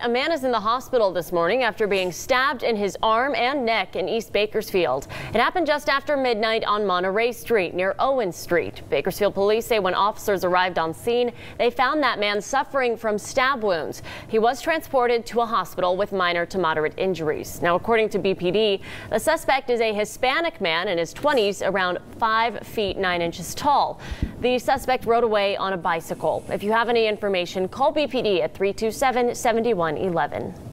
A man is in the hospital this morning after being stabbed in his arm and neck in East Bakersfield. It happened just after midnight on Monterey Street near Owen Street. Bakersfield police say when officers arrived on scene, they found that man suffering from stab wounds. He was transported to a hospital with minor to moderate injuries. Now, according to BPD, the suspect is a Hispanic man in his 20s, around 5 feet 9 inches tall. The suspect rode away on a bicycle. If you have any information, call BPD at 327-7111.